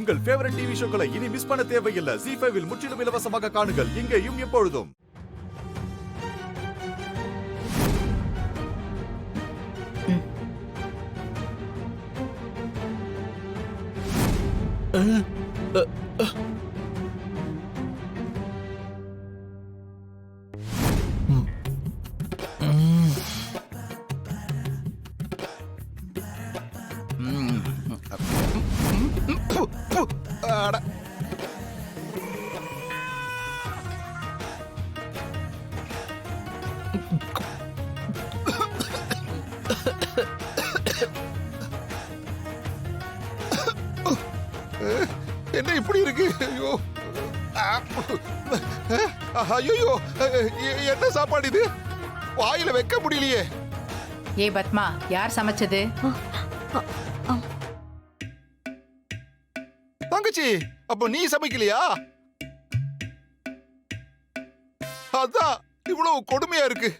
உங்கள் favourite TV ஷோக்களை இனி miss பண்ண தேவையில்லை. ZEE5 இல் முற்றிலும் இலவசமாக காணுங்கள், இங்கேயும் எப்பொழுதும். என்ன இப்படி இருக்கு? ஐயோ ஐயோ, என்ன சாப்பாடு இது? வாயில வைக்க முடியலையே. ஏ பத்மா, யார் சமைச்சது? தங்கச்சி, அப்ப நீ சமைக்கலையா? அதான் இவ்வளவு கொடுமையா இருக்கு.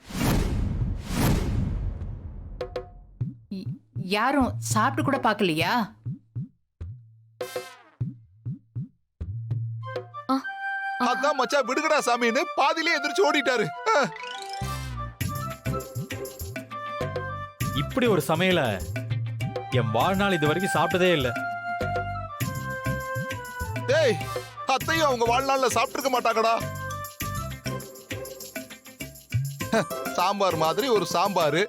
யாரும் சாப்பிட்டு கூட பார்க்கலையா? அதான் மச்சான் விடுகடா சாமின்னு பாதியிலே எந்திரிச்சு ஓடிட்டாரு. இப்படி ஒரு சமையல என் வாழ்நாள் இது வரைக்கும் சாப்பிட்டதே இல்ல. டேய், அத்தையும் அவங்க வாழ்நாள்ல சாப்பிட்டிருக்க மாட்டாங்கடா. சாம்பார் மாதிரி ஒரு சாம்பார்,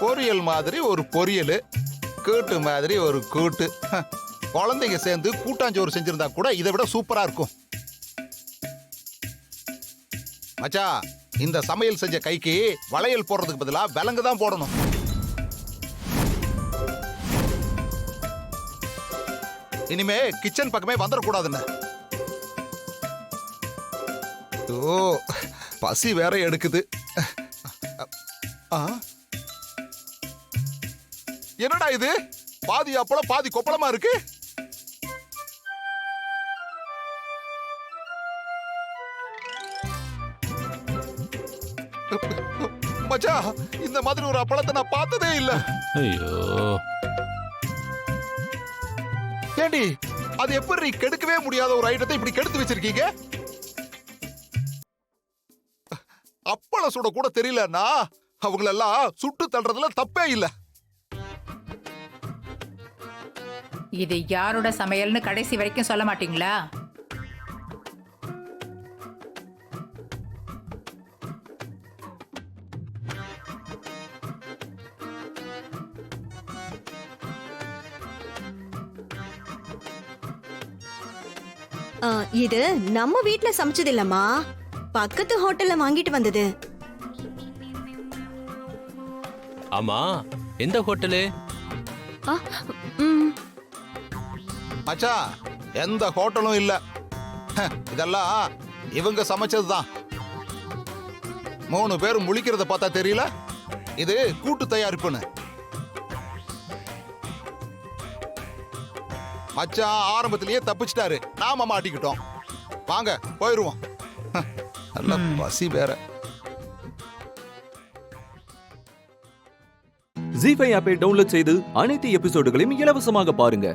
பொரியல் மாதிரி ஒரு பொரியல், கூட்டு மாதிரி ஒரு கூட்டு. குழந்தைங்க சேர்ந்து கூட்டாஞ்சோறு செஞ்சிருந்தா கூட இதை விட சூப்பரா இருக்கும். மச்சா, இந்த சமையல் செஞ்ச கைக்கு வளையல் போடுறதுக்கு பதிலா விலங்கு தான் போடணும். இனிமே கிச்சன் பக்கமே வந்துடக்கூடாதுன்னு. ஓ, பசி வேற எடுக்குது. என்னடா இது? பாதி அப்பளம் பாதி கொப்பளமா இருக்கு. மச்சா, இந்த மாதிரி ஒரு அப்பளத்தை நான் பார்த்ததே இல்ல. ஐயோ, ஏண்டி, அது எப்படி கெடுக்கவே முடியாத ஒரு ஐட்டத்தை இப்படி கெடுத்து வச்சிருக்கீங்க? அப்பளம் சுட கூட தெரியலன்னா அவங்களெல்லாம் சுட்டு தள்ளுறதுல தப்பே இல்ல. இது யாரோட சமையல்னு கடைசி வரைக்கும் சொல்ல மாட்டீங்களா? இது நம்ம வீட்ல சமைச்சது இல்லம்மா, பக்கத்து ஹோட்டல்ல வாங்கிட்டு வந்தது. ஆமா, எந்த ஹோட்டலு? மச்சா, எந்த ஹோட்டலும் இல்ல. இதெல்லாம் இவங்க சமைச்சதுதான். 3 பேர் முழிக்கிறத பார்த்தா தெரியல இது கூட்டு தயாரிப்புன்னு. மச்சான் ஆரம்பத்திலேயே தப்பிச்சிட்டாரு, நாம மாட்டிக்கிட்டோம். வாங்க போயிருவோம். நல்ல பசி வேற. ZEE5 ஆப்பை டவுன்லோட் செய்து அனைத்து எபிசோடுகளையும் இலவசமாக பாருங்க.